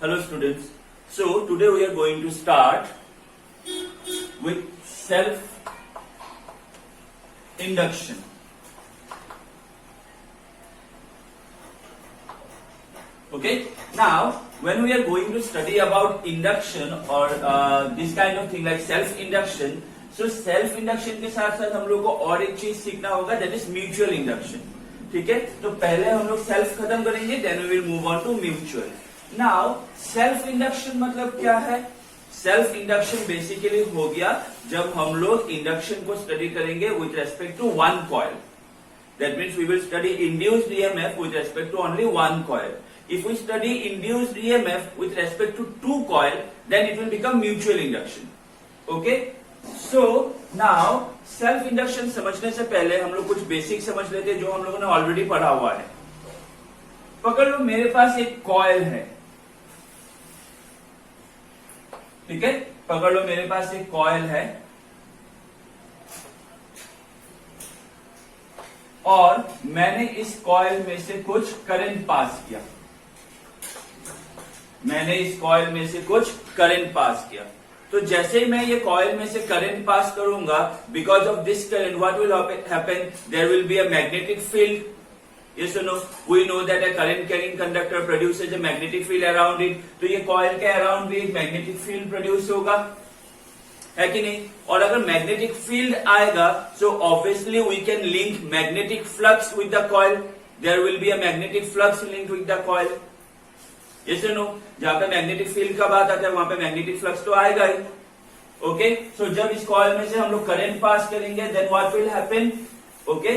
Hello students. So today we are going to start with self-induction. Okay. Now when we are going to study about induction or this kind of thing like self-induction, so self-induction के साथ साथ हम लोग को और एक चीज सीखना होगा, that is mutual induction. ठीक है, तो पहले हम लोग सेल्फ खत्म करेंगे, then we will move on to mutual. Now self induction मतलब क्या है? सेल्फ इंडक्शन बेसिकली हो गया जब हम लोग इंडक्शन को स्टडी करेंगे with respect to one coil. That means we will study induced EMF with respect to only one coil. If we study induced EMF with respect to two coil, then it will become mutual induction. Okay? So now self induction समझने से पहले हम लोग कुछ basic समझ लेते हैं जो हम लोगों ने ऑलरेडी पढ़ा हुआ है. पकड़ लो मेरे पास एक कॉइल है. ठीक है, पकड़ लो मेरे पास एक कॉइल है और मैंने इस कॉइल में से कुछ करंट पास किया. तो जैसे ही मैं ये कॉइल में से करंट पास करूंगा, because of this current what will happen, there will be a magnetic field. Yes or no? We know that a current carrying conductor produces a magnetic field around it. तो ये coil के around भी एक magnetic field produce होगा, है कि नहीं? और अगर मैग्नेटिक फील्ड आएगा, so obviously we can link magnetic flux with the coil. There will be a magnetic flux linked with the coil. Yes or no? जहां पे मैग्नेटिक फील्ड का बात आता है वहां पे मैग्नेटिक फ्लक्स तो आएगा ही. ओके, सो जब इस कॉइल में से हम लोग करंट पास करेंगे, then what will happen? Okay,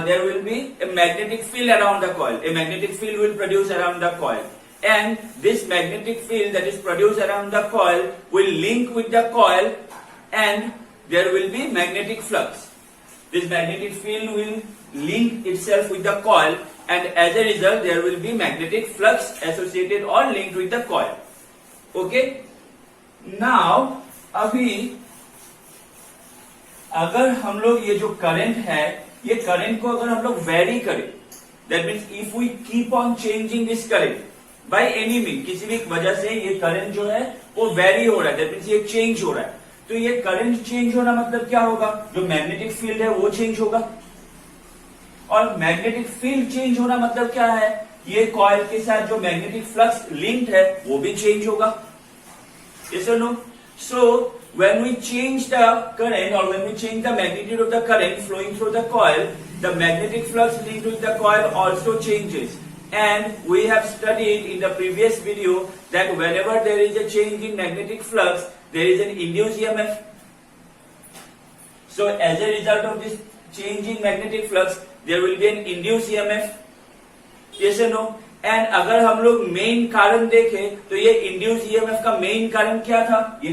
there will be a magnetic field around the coil. A magnetic field will produce around the coil, and this magnetic field that is produced around the coil will link with the coil, and there will be magnetic flux. This magnetic field will link itself with the coil, and as a result, there will be magnetic flux associated or linked with the coil. Okay. Now, अभी अगर हम लोग ये जो current है, ये current को अगर हम लोग वेरी करें, that means if we keep on changing this current by any mean, किसी भी वजह से ये करंट जो है वो वेरी हो रहा है, दैट मीन्स ये चेंज हो रहा है. तो ये करंट चेंज होना मतलब क्या होगा? जो मैग्नेटिक फील्ड है वो चेंज होगा, और मैग्नेटिक फील्ड चेंज होना मतलब क्या है? ये कॉइल के साथ जो मैग्नेटिक फ्लक्स लिंक्ड है वो भी चेंज होगा. यस और no? So when we change the current or when we change the magnitude of the current flowing through the coil, the magnetic flux linked with the coil also changes. And we have studied in the previous video that whenever there is a change in magnetic flux, there is an induced EMF. So as a result of this change in magnetic flux, there will be an induced EMF. Yes or no? And अगर हम लोग main कारण देखें तो ये induce EMF का main कारण क्या था? ये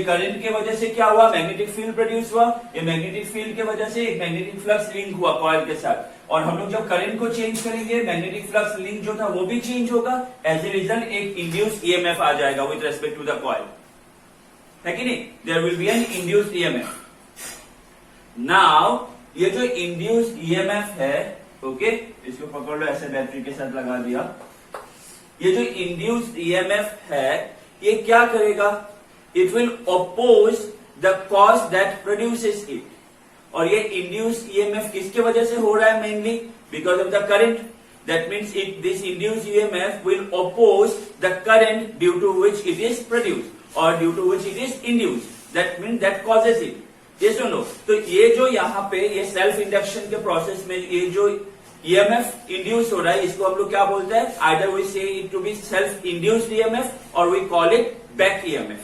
करंट के वजह से क्या हुआ? मैग्नेटिक फील्ड प्रोड्यूस हुआ. ये मैग्नेटिक फील्ड के वजह से एक मैग्नेटिक फ्लक्स लिंक हुआ कॉइल के साथ, और हम लोग जब करंट को चेंज करेंगे मैग्नेटिक फ्लक्स लिंक जो था वो भी चेंज होगा. एज ए रिजल्ट एक इंड्यूस ईएमएफ आ जाएगा with respect to the coil, है कि नहीं? There will be an induced EMF. Now ये जो इंड्यूस्ड ईएमएफ है, ओके, इसको पकड़ लो, ऐसे बैटरी के साथ लगा दिया. ये जो इंड्यूस्ड ईएमएफ है ये क्या करेगा? It will oppose the cause that produces it. और ये इंड्यूस्ड ईएमएफ किसके वजह से हो रहा है? Mainly because of the current. That means this induced EMF will oppose the current due to which it is produced और due to which it is induced. That means that causes it. ये सुनो, तो ये जो यहाँ पे ये self induction के प्रोसेस में ये जो ईएमएफ इंड्यूस हो रहा है इसको हम लोग क्या बोलते हैं? Either we say it to be self induced EMF और we call it back EMF.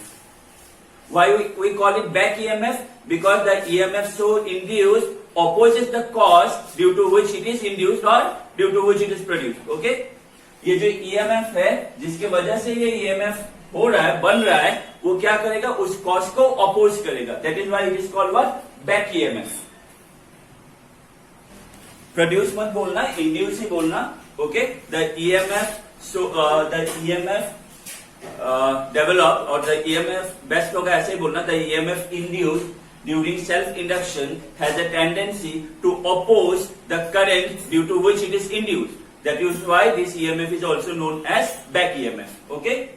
Why we call it back EMF? Because the EMF so induced opposes the cause due to which it is induced or due to which it is produced. Okay? ये जो EMF है जिसके वजह से ये EMF हो रहा है, बन रहा है, वो क्या करेगा? उस कॉज को अपोज करेगा. That is why it is called what? Back EMF. Produce मत बोलना, इंड्यूस ही बोलना. Okay, the EMF, so the EMF develop और द ईएमएफ बेस्ट होगा ऐसे ही बोलना. The EMF induced during self-induction has a tendency to oppose the current due to which it is induced. That is why this EMF is also known as back EMF. Okay.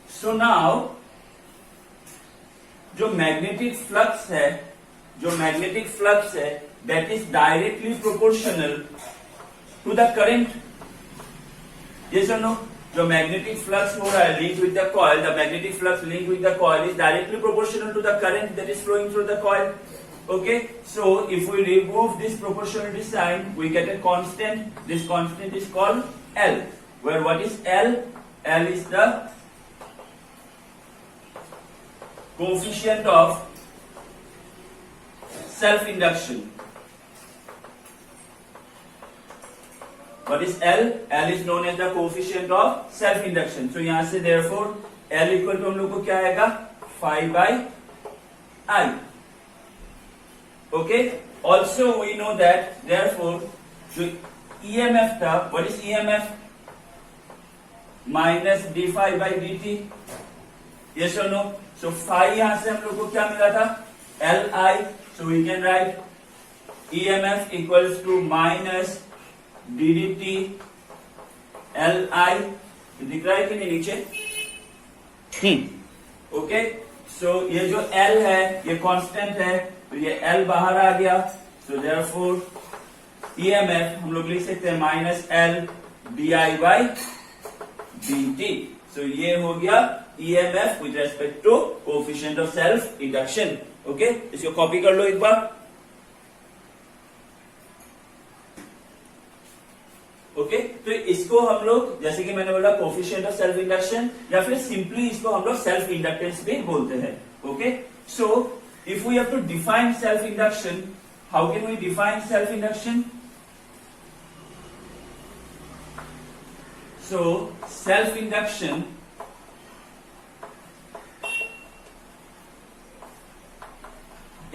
So now जो magnetic flux है that is directly proportional to the current. Yes or no? जो magnetic flux हो रहा है linked with the coil, the magnetic flux linked with the coil is directly proportional to the current that is flowing through the coil. Okay, so if we remove this proportionality sign, we get a constant. This constant is called L. Where what is L? L is the coefficient of self-induction. What is L? L is known as the coefficient of self-induction. So यहाँ से therefore L equal to हम लोग को क्या आएगा? Phi by I. Okay. Also we know that therefore जो EMF था, what is EMF? Minus d phi by dt. Yes or no? So phi यहाँ से हम लोग को क्या मिला था? Li. So we can write EMF equals to minus ddt Li. दिख रहा है कि नहीं नीचे? ओके. सो ये जो L है ये कांस्टेंट है, तो ये L बाहर आ गया. सो देयरफॉर EMF हम लोग लिख सकते हैं minus L di by dt. So ये हो गया EMF with respect to coefficient of self induction. Okay, इसको कॉपी कर लो एक बार. ओके, तो इसको हम लोग जैसे कि मैंने बोला कोएफिशिएंट ऑफ सेल्फ इंडक्शन या फिर सिंपली इसको हम लोग सेल्फ इंडक्टेंस भी बोलते हैं. Okay, so if we have to define self induction, how can we define self induction? So self induction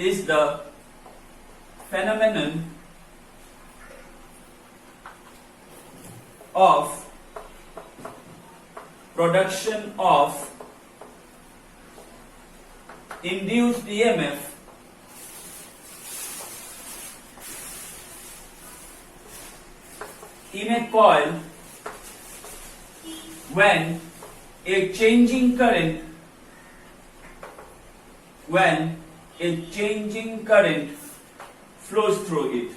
is the phenomenon of production of induced EMF in a coil when a changing current flows through it.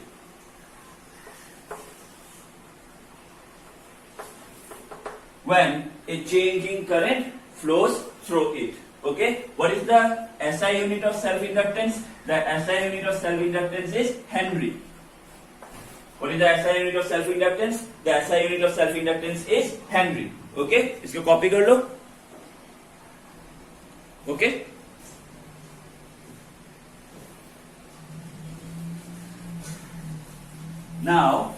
When a changing current flows through it. Okay, what is the SI unit of self-inductance? The SI unit of self-inductance is Henry. What is the SI unit of self-inductance? The SI unit of self-inductance is Henry. Okay, इसको copy कर लो. Okay. Now,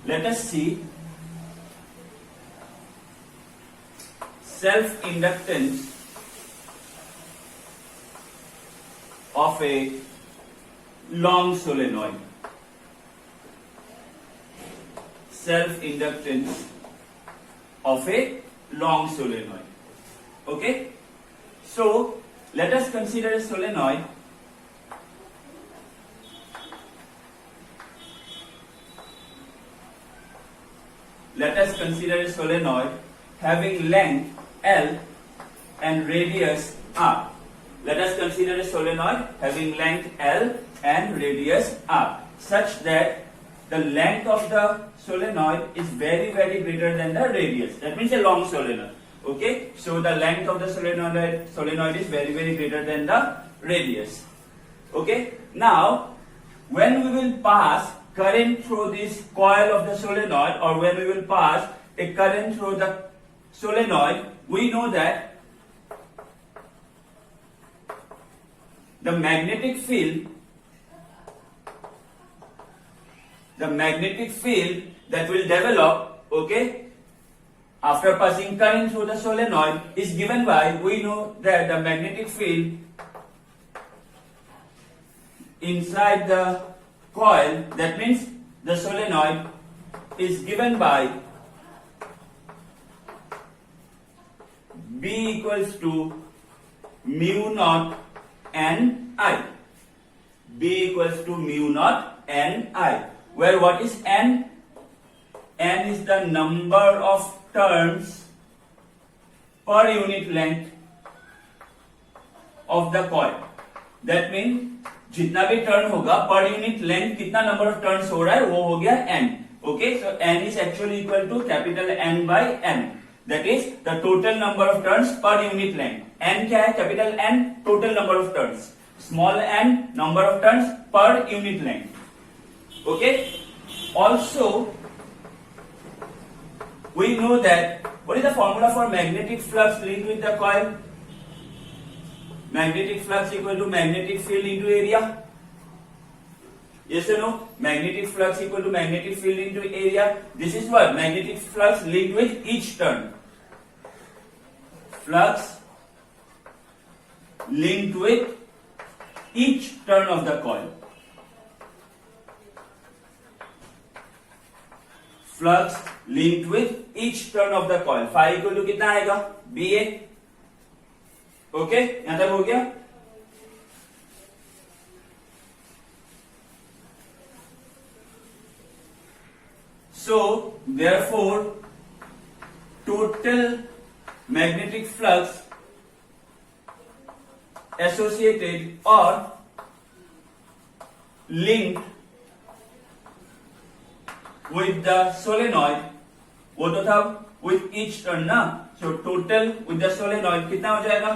let us see self-inductance of a long solenoid. Self-inductance of a long solenoid. Okay? So, let us consider a solenoid. Let us consider a solenoid having length L and radius R. Let us consider a solenoid having length L and radius R, such that the length of the solenoid is very, very greater than the radius. That means a long solenoid. Okay, so the length of the solenoid is very, very greater than the radius. Okay, now when we will pass current through this coil of the solenoid, or when we will pass a current through the solenoid, we know that the magnetic field that will develop, okay, after passing current through the solenoid is given by, we know that the magnetic field inside the coil, that means the solenoid, is given by B equals to mu naught n I. B equals to mu naught Ni, where what is N? N is the number of turns per unit length of the coil. That means जितना भी turn होगा per unit length कितना number of turns हो रहा है वो हो गया N. Okay, so N is actually equal to capital N by N. That is the total number of turns per unit length. N क्या है? Capital N total number of turns. Small n number of turns per unit length. Okay. Also, we know that what is the formula for magnetic flux linked with the coil? Magnetic flux equal to magnetic field into area. Yes or no? Magnetic flux equal to magnetic field into area. This is what? Magnetic flux linked with each turn. Flux linked with each turn of the coil. Flux linked with each turn of the coil. Phi equal to कितना आएगा? BA. Okay, यहां तक हो गया. So therefore total magnetic flux associated or linked with the solenoid, वो तो था with each turn ना. So total with the solenoid कितना हो जाएगा?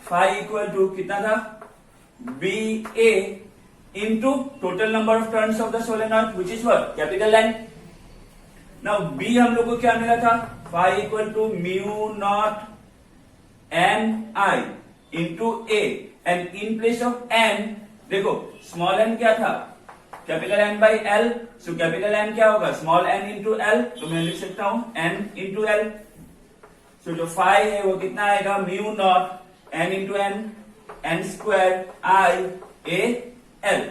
Phi equal to कितना था? BA into total number of turns of the solenoid, which is what? Capital N. Now B हम लोग को क्या मिला था? Phi equal to mu naught Ni into A, and in place of N देखो small n क्या था? Capital N by L. So capital N क्या होगा? Small n into L. तो मैं लिख सकता हूं N into L. So जो Phi है वो कितना आएगा? Mu naught N into N, N square I A L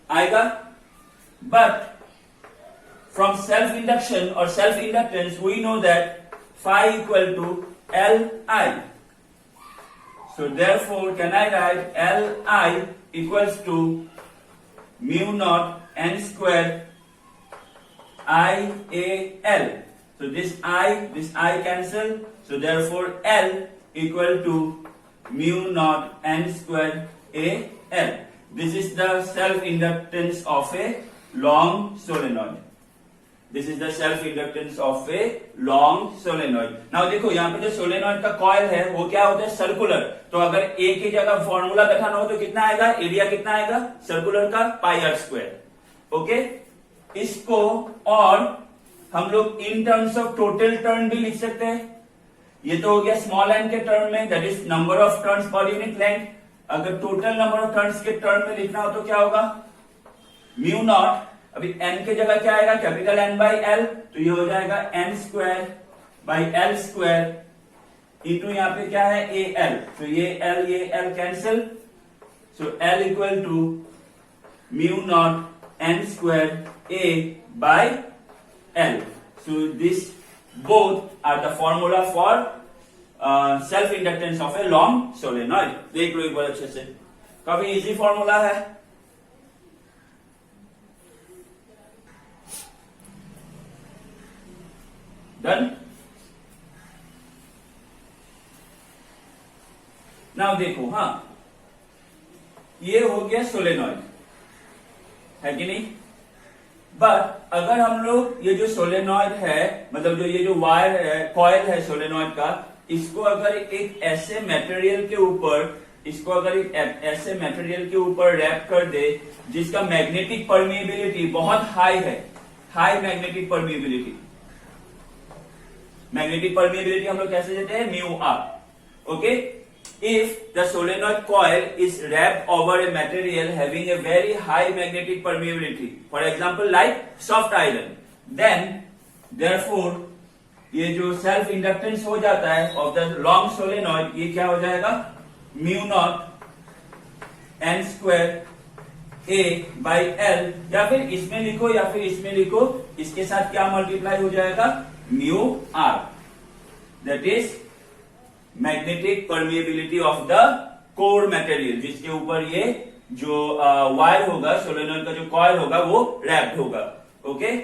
आएगा. But from self induction or self inductance we know that phi equal to Li. So therefore can I write Li equals to mu naught N square I A L. So this I cancel. So therefore L equal to mu naught N square A L. This is the self inductance of a long solenoid. This is the self inductance of a long solenoid. Now देखो यहाँ पे जो solenoid का coil है वो क्या होता है? सर्कुलर. तो अगर A की जगह फॉर्मूला बैठाना हो तो कितना आएगा? एरिया कितना आएगा सर्कुलर का? पाई आर स्क्वायर. ओके, इसको और हम लोग in terms of total turn भी लिख सकते हैं. ये तो हो गया स्मॉल एन के टर्म में, that is number of turns per unit length. अगर टोटल नंबर ऑफ टर्न्स के टर्म में लिखना हो तो क्या होगा? Mu naught. अभी एन के जगह क्या आएगा? Capital N by L. तो ये हो जाएगा N square by L square into यहाँ पे क्या है? A L. तो ये L cancel. So L equal to mu naught N square A by L. So this both are the formula for self inductance of a long solenoid. देख लो एक बार अच्छे से, काफी इजी फॉर्मूला है. डन. नाउ देखो, हाँ ये हो गया सोलेनॉइड, है कि नहीं? बट अगर हम लोग ये जो सोलेनॉइड है, मतलब जो ये जो वायर है, कॉइल है सोलेनॉइड का, इसको अगर एक ऐसे मटेरियल के ऊपर, इसको अगर एक ऐसे मटेरियल के ऊपर रैप कर दे जिसका मैग्नेटिक परमिएबिलिटी बहुत हाई है, high magnetic permeability. Magnetic permeability हम लोग कैसे देते हैं? Mu R. Okay, if the solenoid coil is wrapped over a material having a very high magnetic permeability, for example like soft iron, then therefore ये जो self inductance हो जाता है of the long solenoid, ये क्या हो जाएगा? mu naught n square a by l. या फिर इसमें लिखो या फिर इसमें लिखो, इसके साथ क्या मल्टीप्लाई हो जाएगा? mu r. that is magnetic permeability of the core material, जिसके ऊपर ये जो वायर होगा, सोलेनॉइड का जो कॉइल होगा वो रैप्ड होगा। ओके,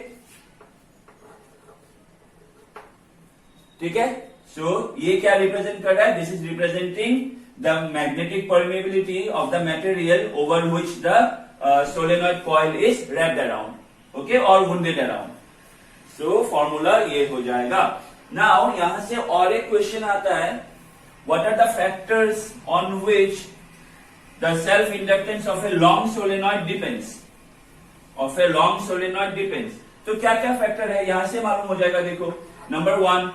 ठीक है। सो ये क्या रिप्रेजेंट कर रहा है? This is representing the magnetic permeability of the material over which the solenoid coil is wrapped around, okay, और वुंडेड अराउंड। सो फॉर्मूला ये हो जाएगा। नाउ यहां से और एक क्वेश्चन आता है, what are the factors on which the self inductance of a long solenoid depends, of a long solenoid depends. तो क्या क्या फैक्टर है यहां से मालूम हो जाएगा। देखो, number 1,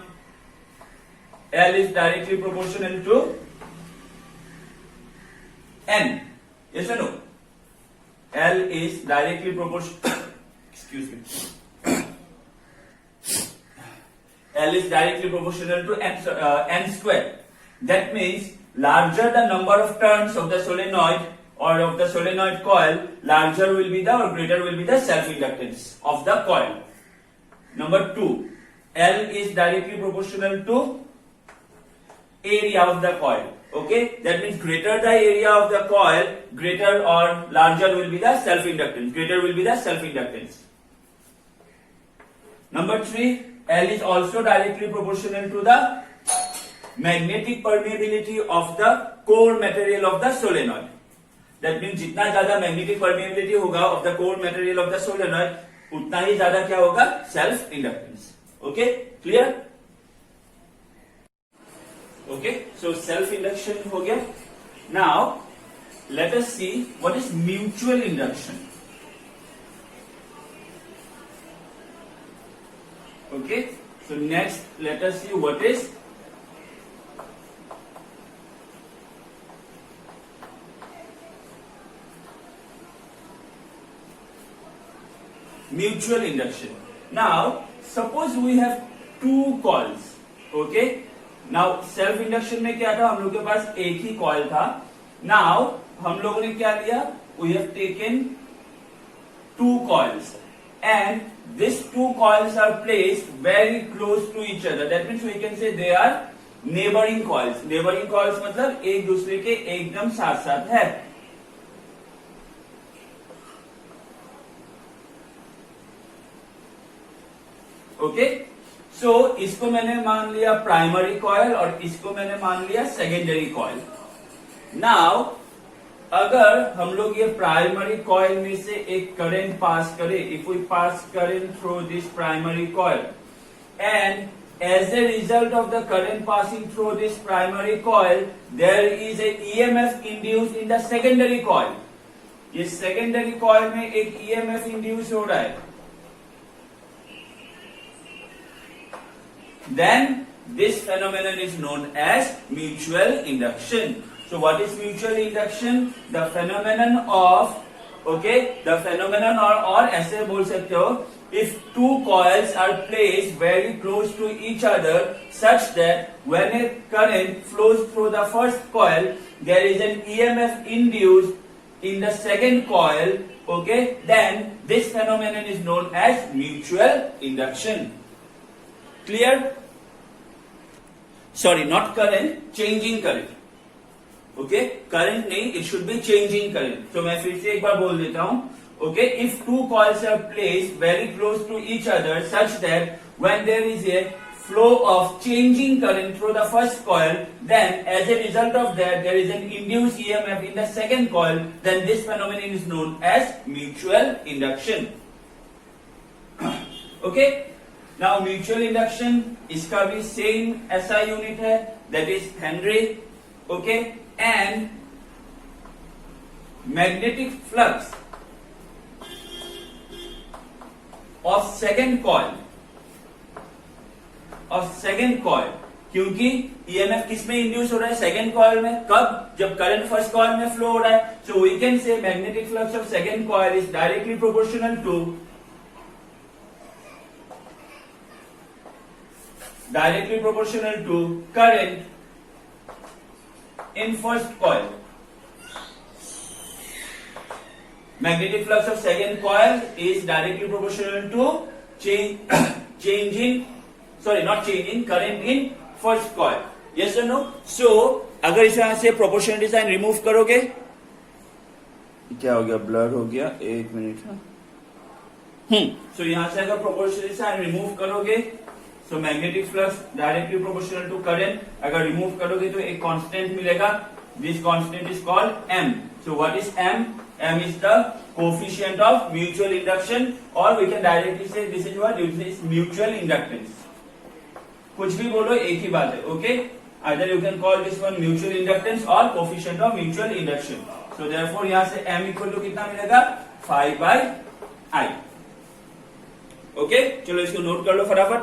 L is directly proportional to N. Yes or no? L is directly proportional. Excuse me. L is directly proportional to N square. That means larger the number of turns of the solenoid or of the solenoid coil, larger will be the or greater will be the self inductance of the coil. Number 2, L is directly proportional to area of the coil. Okay, that means greater the area of the coil, greater or larger will be the self inductance, greater will be the self inductance. Number 3, L is also directly proportional to the magnetic permeability of the core material of the solenoid. That means जितना ज्यादा magnetic permeability होगा of the core material of the solenoid, उतना ही ज्यादा क्या होगा? self inductance. Okay, clear? Okay, so self induction हो गया. Now let us see what is mutual induction. Okay, so next let us see what is mutual induction. Now suppose we have two coils. Okay, now self induction में क्या था? हम लोग के पास एक ही coil था. नाउ हम लोगों ने क्या लिया? We have taken two coils and this two coils are placed very close to each other. That means we can say they are neighbouring coils. Neighbouring coils मतलब एक दूसरे के एकदम साथ साथ है. ओके, सो इसको मैंने मान लिया प्राइमरी कॉइल और इसको मैंने मान लिया सेकेंडरी कॉइल. नाउ अगर हम लोग ये प्राइमरी कॉइल में से एक करंट पास करें, if we pass current through this primary coil and as a result of the current passing through this primary coil there is a EMF induced in the secondary coil. ये secondary coil में एक EMF induce हो रहा है. Then this phenomenon is known as mutual induction. So what is mutual induction? The phenomenon of, okay, the phenomenon or ऐसे बोल सकते हो, if two coils are placed very close to each other such that when a current flows through the first coil, there is an EMF induced in the second coil, okay, then this phenomenon is known as mutual induction. Clear? Sorry, not current, changing current. Okay, current नहीं, it should be changing current. तो मैं फिर से एक बार बोल देता हूं. Okay, if two coils are placed very close to each other such that when there is a flow of changing current through the first coil, then as a result of that there is an induced EMF in the second coil, then this phenomenon is known as mutual induction. Okay, now mutual induction इसका भी same SI unit है, that is Henry. Okay, and magnetic flux of second coil, क्योंकि EMF किस में induce हो रहा है? Second coil में. कब? जब करंट फर्स्ट कॉइल में फ्लो हो रहा है. So we can say magnetic flux of second coil is directly proportional to current in first coil. Magnetic flux of second coil is directly proportional to current in first coil. Yes or no? So अगर इस यहां से proportional design remove करोगे क्या हो गया, blur हो गया, एक मिनट। सो यहां से अगर प्रोपोर्शनल साइन रिमूव करोगे so magnetic flux directly proportional to current, अगर रिमूव करोगे तो एक कांस्टेंट मिलेगा, this constant is called M. So what is M? M is the coefficient of mutual induction, और we can directly say this is what this mutual inductance. कुछ भी बोलो एक ही बात है, okay. Either you can call this one mutual inductance or coefficient of mutual induction. So therefore यहां से m इक्वल टू कितना मिलेगा, 5 by I. ओके, चलो इसको नोट कर लो फटाफट।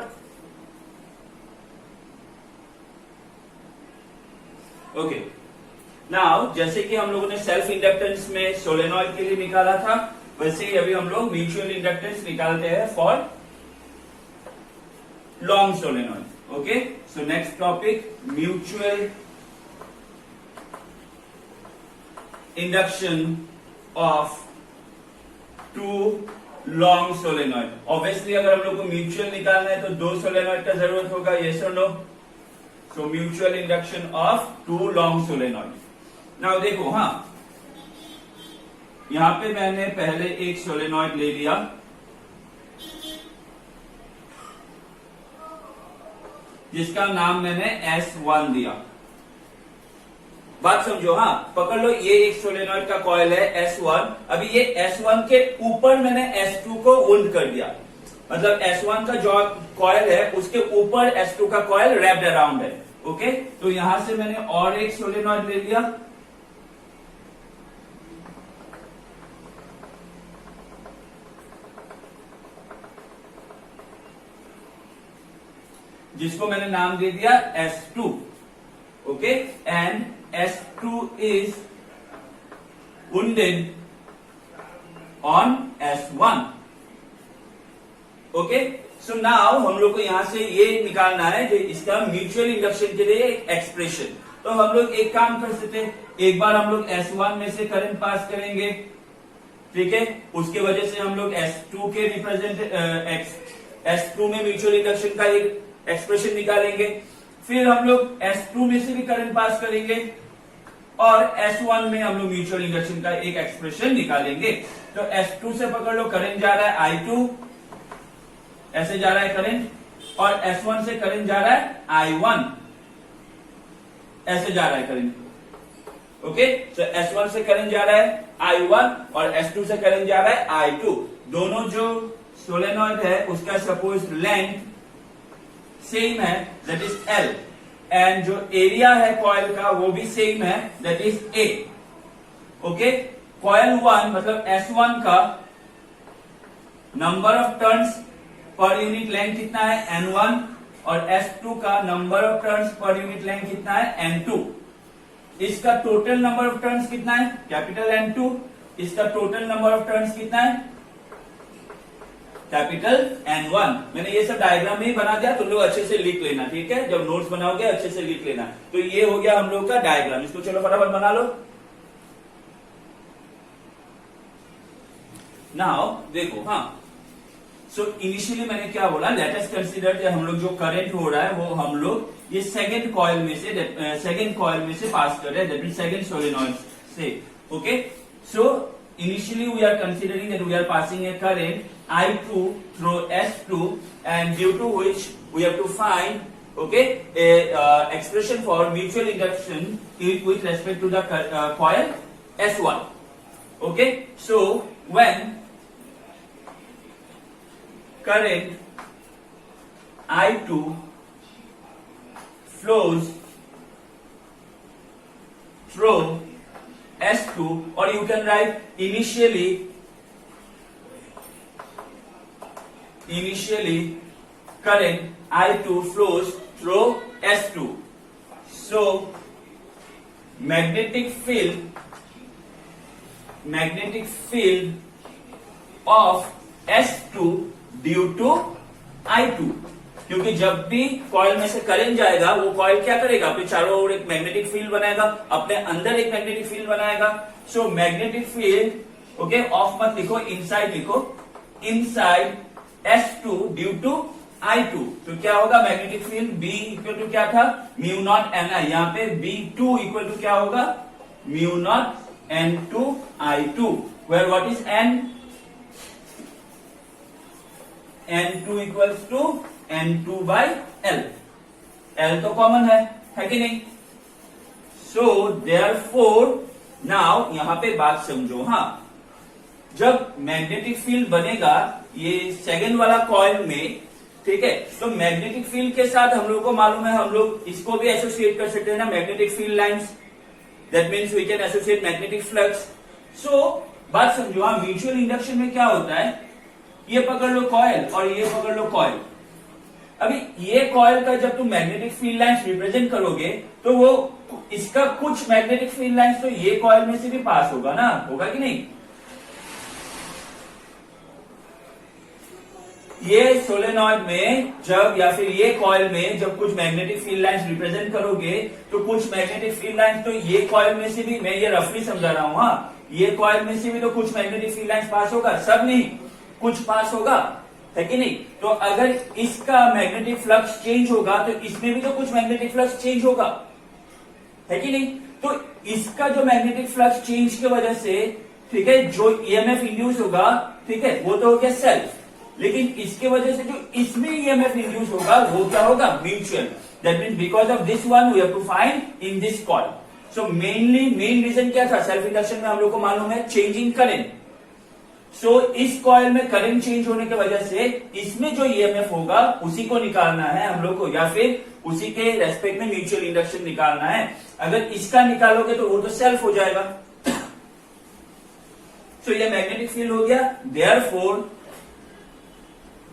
ओके, नाउ जैसे कि हम लोगों ने सेल्फ इंडक्टेंस में सोलेनॉइड के लिए निकाला था, वैसे ही अभी हम लोग म्यूचुअल इंडक्टेंस निकालते हैं for long solenoid. Okay, so next topic, mutual induction of two long solenoid. Obviously अगर हम लोग को म्यूचुअल निकालना है तो दो सोलेनॉइड का जरूरत होगा, yes or no? So mutual induction of two long solenoid. Now देखो, हाँ, यहां पे मैंने पहले एक सोलेनॉइड ले लिया, जिसका नाम मैंने S1 दिया। बात समझो, हाँ, पकड़ लो, ये एक सोलेनॉइड का कॉइल है S1। अभी ये S1 के ऊपर मैंने S2 को वुंड कर दिया, मतलब S1 का जो कॉइल है उसके ऊपर S2 का कॉइल रैप्ड अराउंड है, ओके। तो यहां से मैंने और एक सोलेनॉइड ले लिया, जिसको मैंने नाम दे दिया S2, okay. And S2 is wounded on S1, okay. So now हम लोग को यहां से ये निकालना है जो इसका म्यूचुअल इंडक्शन के लिए एक एक्सप्रेशन। तो हम लोग एक काम कर सकते हैं, एक बार हम लोग S1 में से करंट पास करेंगे, ठीक है, उसके वजह से हम लोग S2 के S2 में म्यूचुअल इंडक्शन का एक एक्सप्रेशन निकालेंगे, फिर हम लोग S2 में से भी करंट पास करेंगे और S1 में हम लोग म्यूचुअल इंडक्शन का एक एक्सप्रेशन निकालेंगे। तो S2 से पकड़ लो, करंट जा रहा है I2, ऐसे जा रहा है करंट, और S1 से करंट जा रहा है I1, ऐसे जा रहा है करंट, ओके। तो S1 से करंट जा रहा है I1 और S2 से करंट जा रहा है I2। दोनों जो सोलेनॉइड है उसका सपोज लेंथ सेम है, दैट इज L, एंड जो एरिया है कॉइल का वो भी सेम है, that is A, okay. Coil 1 मतलब S1 का number of turns per unit length कितना है, N1, और S2 का number of turns per unit length कितना है, N2। इसका टोटल नंबर ऑफ टर्न्स कितना है, कैपिटल N2, इसका टोटल नंबर ऑफ टर्न्स कितना है, कैपिटल N1। मैंने ये सब डायग्राम में ही बना दिया, तुम लोग अच्छे से लिख लेना, ठीक है, जब नोट्स बनाओगे अच्छे से लिख लेना। तो ये हो गया हम लोग का डायग्राम, इसको चलो फटाफट बना लो। नाउ देखो, हाँ, सो इनिशियली मैंने क्या बोला, लेट अस कंसीडर हम लोग जो करंट हो रहा है वो हम लोग ये सेकंड कॉइल में से पास कर रहे हैं, दैट मींस सेकंड सोलेनॉइड से, okay. So initially we are considering that we are passing a current I2 through S2, and due to which we have to find, okay, a expression for mutual induction with respect to the coil S1, okay. So when current I2 flows through S2, or you can write initially current I2 flows through S2. So magnetic field of S2 due to I2, क्योंकि जब भी coil में से current जाएगा वो coil क्या करेगा, अपने चारों ओर एक मैग्नेटिक फील्ड बनाएगा, अपने अंदर एक मैग्नेटिक फील्ड बनाएगा। So magnetic field, okay, of मत लिखो, इनसाइड लिखो, inside S2 due to I2। तो क्या होगा, magnetic field B equal to क्या था, म्यू नॉट Ni, यहाँ पे B2 इक्वल टू क्या होगा, mu naught N2 I2, where what is N? N2 equals to N2 by L. L तो कॉमन है कि नहीं? So therefore now यहां पे बात समझो। हाँ, जब मैग्नेटिक फील्ड बनेगा ये सेकंड वाला कॉइल में, ठीक है, तो मैग्नेटिक फील्ड के साथ हम लोग को मालूम है, हम लोग इसको भी एसोसिएट कर सकते हैं ना, magnetic field lines. That means we can associate magnetic flux. So बात समझो, हाँ, म्यूचुअल इंडक्शन में क्या होता है, ये पकड़ लो कॉइल और ये पकड़ लो कॉइल। अभी ये कॉइल का जब तुम मैग्नेटिक फील्ड लाइंस रिप्रेजेंट करोगे तो वो इसका कुछ मैग्नेटिक फील्ड लाइंस तो ये कॉइल में से भी पास होगा ना, होगा कि नहीं? ये सोलेनॉइड में जब, या फिर ये कॉइल में जब कुछ मैग्नेटिक फील्ड लाइंस रिप्रेजेंट करोगे तो कुछ मैग्नेटिक फील्ड लाइंस तो ये कॉइल में से भी, मैं ये रफली समझा रहा हूं, हाँ, ये कॉइल में से भी तो कुछ मैग्नेटिक फील्ड लाइंस पास होगा, सब नहीं, कुछ पास होगा, है कि नहीं? तो अगर इसका मैग्नेटिक फ्लक्स चेंज होगा तो इसमें भी तो कुछ मैग्नेटिक फ्लक्स चेंज होगा, है कि नहीं? तो इसका जो मैग्नेटिक फ्लक्स चेंज की वजह से, ठीक है, जो ईएमएफ इंड्यूस होगा, ठीक है, वो तो हो गया सेल्फ, लेकिन इसके वजह से जो इसमें ईएमएफ इंड्यूस होगा वो क्या होगा? Mutual. That means because of this one we have to find in this coil. So main reason क्या था? सेल्फ इंडक्शन में हम लोग को मालूम है चेंजिंग करंट। सो इस कॉइल में करंट चेंज होने की वजह से इसमें जो ईएमएफ होगा उसी को निकालना है हम लोग को, या फिर उसी के रेस्पेक्ट में म्यूचुअल इंडक्शन निकालना है। अगर इसका निकालोगे तो वो तो सेल्फ हो जाएगा। सो ये मैग्नेटिक फील्ड हो गया। Therefore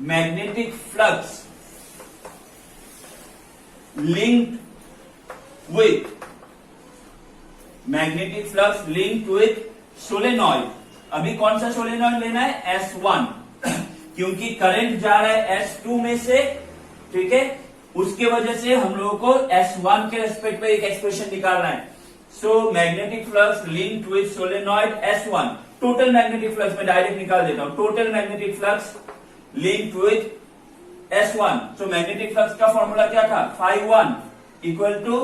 magnetic flux linked with solenoid. अभी कौन सा सोलेनॉइड लेना है? S1, क्योंकि करंट जा रहा है S2 में से, ठीक है, उसके वजह से हम लोगों को S1 के रेस्पेक्ट में एक एक्सप्रेशन निकालना है। So magnetic flux linked with solenoid S1, total magnetic flux में डायरेक्ट निकाल देता हूं, total magnetic flux linked with S1। So magnetic flux का फॉर्मूला क्या था? Phi1 equal to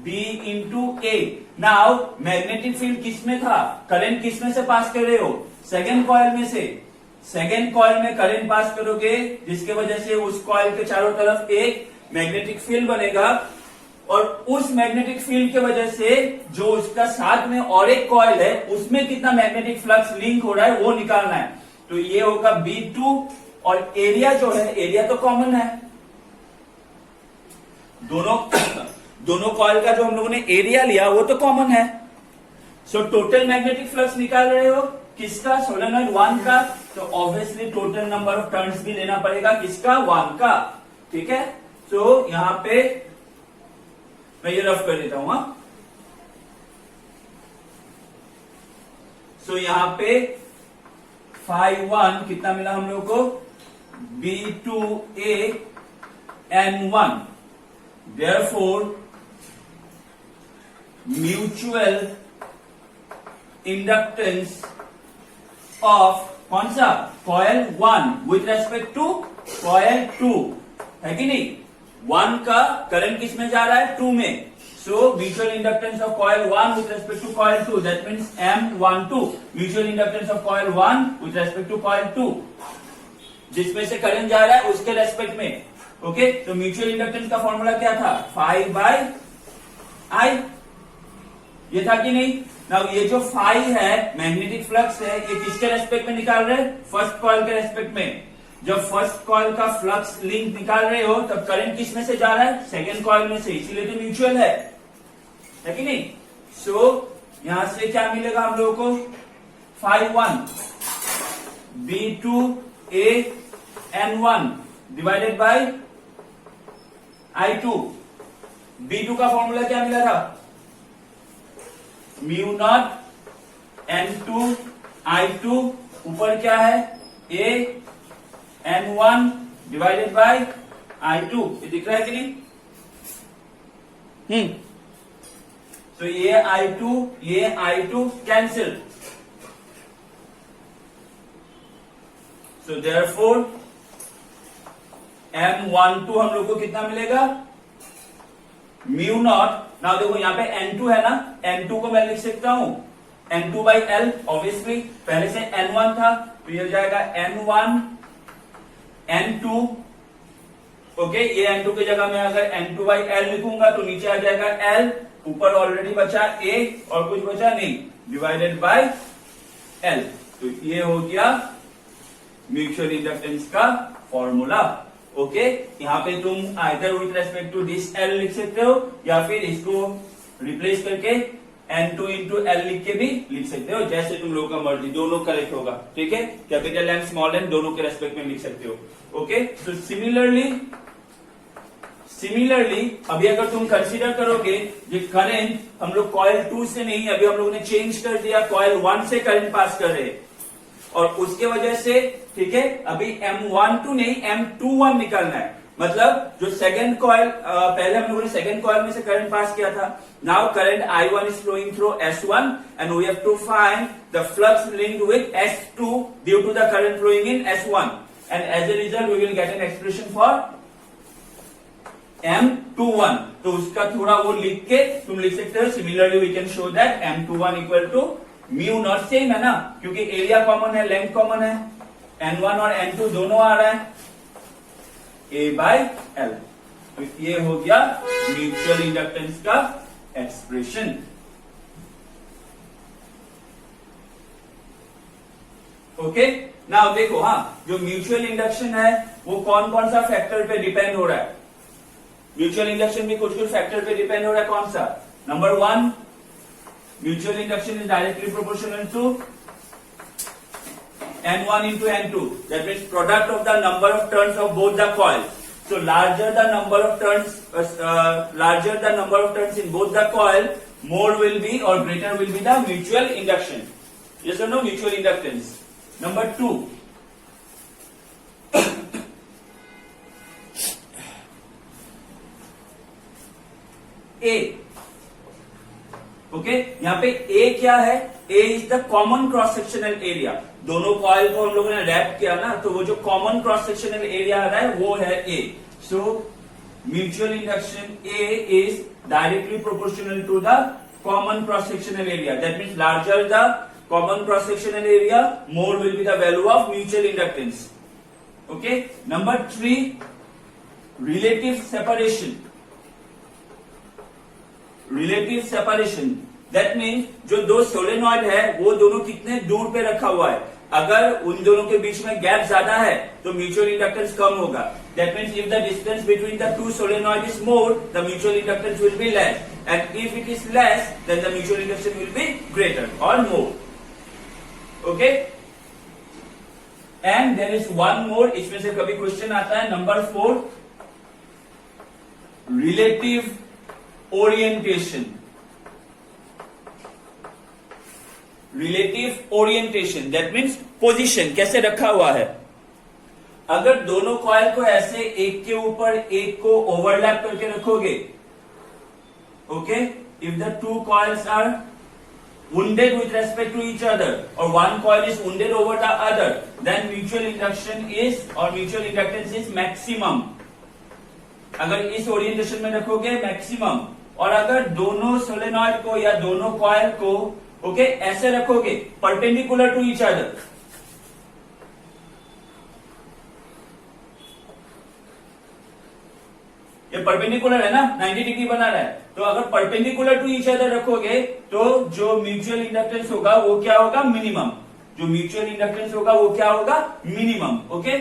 B into A। Now magnetic field किसमें था? करंट किसमें से पास कर रहे हो? सेकेंड कॉइल में से। सेकेंड कॉइल में करंट पास करोगे जिसके वजह से उस कॉइल के चारों तरफ एक मैग्नेटिक फील्ड बनेगा, और उस मैग्नेटिक फील्ड की वजह से जो उसका साथ में और एक कॉइल है उसमें कितना मैग्नेटिक फ्लक्स लिंक हो रहा है वो निकालना है। तो ये होगा B2, और एरिया जो है, एरिया तो कॉमन है, दोनों कॉइल का जो हम लोगों ने एरिया लिया वो तो कॉमन है। सो टोटल मैग्नेटिक फ्लक्स निकाल रहे हो किसका? सोलेनॉइड 1 का, तो obviously total number of turns भी लेना पड़ेगा किसका? 1 का, ठीक है। सो यहां पे मैं ये रफ कर देता हूं। सो यहां पे Phi1 कितना मिला हम लोग को? B2A N1। Therefore mutual inductance of कौन सा? Coil 1 with respect to coil 2, है कि नहीं? 1 का करंट किस में जा रहा है? 2 में। So mutual inductance of coil 1 with respect to coil 2, that means M12। Mutual inductance of coil 1 with respect to coil 2, जिसमें से करंट जा रहा है उसके रेस्पेक्ट में। ओके, तो म्यूचुअल इंडक्टेंस का फॉर्मूला क्या था? Phi बाय I, ये था कि नहीं? नाउ ये जो Phi है, मैग्नेटिक फ्लक्स है, ये किसके रेस्पेक्ट में निकाल रहे हैं? फर्स्ट कॉइल के रेस्पेक्ट में। जब फर्स्ट कॉइल का फ्लक्स लिंक निकाल रहे हो तब करंट किस में से जा रहा है? सेकेंड कॉइल में से, इसीलिए तो म्यूचुअल है कि नहीं? सो यहां से क्या मिलेगा हम लोगों को? Phi1 B2A N1 divided by I2। B2 का फॉर्मूला क्या मिला था? म्यू नॉट N2 I2, ऊपर क्या है? A N1 divided by I2। ये दिख रहा है कि नहीं? तो ये I2 cancel. So therefore M12 हम लोग को कितना मिलेगा? Mu naught. नाउ देखो यहां पे N2 है ना, N2 को मैं लिख सकता हूं N2 by L, ऑब्वियसली पहले से N1 था तो ये हो जाएगा N1 N2, ओके। ये N2 की जगह में अगर N2 by L लिखूंगा तो नीचे आ जाएगा L, ऊपर ऑलरेडी बचा A और कुछ बचा नहीं, डिवाइडेड बाय L। तो ये हो गया म्यूचुअल इंडक्टेंस का फॉर्मूला, ओके। यहाँ पे तुम either with respect to this L लिख सकते हो या फिर इसको रिप्लेस करके N2 इंटू L लिख के भी लिख सकते हो, जैसे तुम लोगों का मर्जी, दोनों करेक्ट होगा, ठीक है। कैपिटल एंड स्मॉल एन दोनों के रेस्पेक्ट में लिख सकते हो, ओके। तो सिमिलरली अभी अगर तुम कंसीडर करोगे ये करंट हम लोग कॉइल 2 से नहीं, अभी हम लोगों ने चेंज कर दिया, कॉइल 1 से करंट पास कर रहे हैं और उसके वजह से, ठीक है, अभी M12 नहीं M21 निकालना है। मतलब जो सेकंड कॉइल, पहले हम लोगों ने सेकंड कॉइल में से करंट पास किया था, now current I1 is flowing through S1 and we have to find the flux linked with S2 due to the current flowing in S1 and as a result we will get an expression for M21। तो उसका थोड़ा वो लिख के तुम लिख सकते हो, similarly we can show that M21 equal to mu naught, same है ना, क्योंकि एरिया कॉमन है, लेंथ कॉमन है, N1 और N2 दोनों आ रहा है, A बाय L। तो ये हो गया म्यूचुअल इंडक्टेंस का एक्सप्रेशन, ओके। नाउ देखो, हाँ, जो म्यूचुअल इंडक्शन है वो कौन कौन सा फैक्टर पे डिपेंड हो रहा है। म्यूचुअल इंडक्शन भी कुछ कुछ फैक्टर पे डिपेंड हो रहा है, कौन सा। Number 1, mutual induction is directly proportional to N1 into N2, that means product of the number of turns of both the coils. So larger the number of turns in both the coil, more will be or greater will be the mutual induction. Yes or no? Mutual inductance. Number 2, A, okay. यहाँ पे A क्या है, A is the common cross sectional area. दोनों coil को हम लोगों ने rap किया ना, तो वो जो कॉमन क्रॉस सेक्शनल एरिया आ रहा है वो है A। So mutual induction A is directly proportional to the common cross sectional area, that means larger the common cross sectional area, more will be the value of mutual inductance, okay. Number 3, relative separation. Relative separation that means जो दो solenoid है वो दोनों कितने दूर पे रखा हुआ है। अगर उन दोनों के बीच में गैप ज्यादा है तो म्यूचुअल इंडक्टेंस कम होगा। That means if the distance between the two solenoid is more, the mutual inductance will be less, and if it is less then the mutual induction will be greater और more, okay. And there is one more, इसमें से कभी question आता है, number 4, relative orientation. Relative orientation that means position, कैसे रखा हुआ है। अगर दोनों कॉइल को ऐसे एक के ऊपर एक को ओवरलैप करके रखोगे, okay, if the two coils are wounded with respect to each other or one coil is wounded over the other, then mutual induction is or mutual inductance is maximum। अगर इस ओरिएंटेशन में रखोगे maximum, और अगर दोनों solenoid को या दोनों कॉइल को, ओके, ऐसे रखोगे परपेंडिकुलर टू ईच अदर, ये परपेंडिकुलर है ना, 90 डिग्री बना रहा है, तो अगर परपेंडिकुलर टू ईच अदर रखोगे तो जो म्यूचुअल इंडक्टेंस होगा वो क्या होगा, मिनिमम। जो म्यूचुअल इंडक्टेंस होगा वो क्या होगा, मिनिमम, ओके।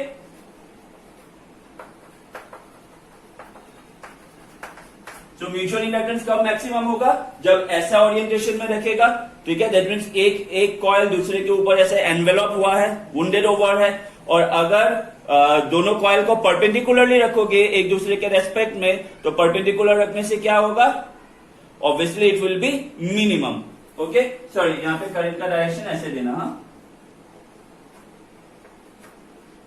तो म्यूचुअल इंडक्टेंस कब मैक्सिमम होगा, जब ऐसा ओरिएंटेशन में रखेगा, ठीक है। दैट मीन्स एक कॉइल दूसरे के ऊपर ऐसे एनवेलप हुआ है, वुंडेड ओवर है, और अगर दोनों कॉइल को परपेंडिकुलरली रखोगे एक दूसरे के रेस्पेक्ट में, तो परपेंडिकुलर रखने से क्या होगा, obviously it will be minimum, okay. Sorry, यहाँ पे करंट का डायरेक्शन ऐसे देना, हाँ,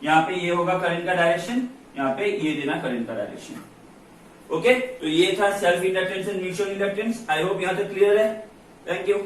यहाँ पे ये होगा करंट का डायरेक्शन, यहाँ पे ये देना करंट का डायरेक्शन, ओके। तो ये था self inductance and mutual inductance. I hope यहां तक क्लियर है। Thank you.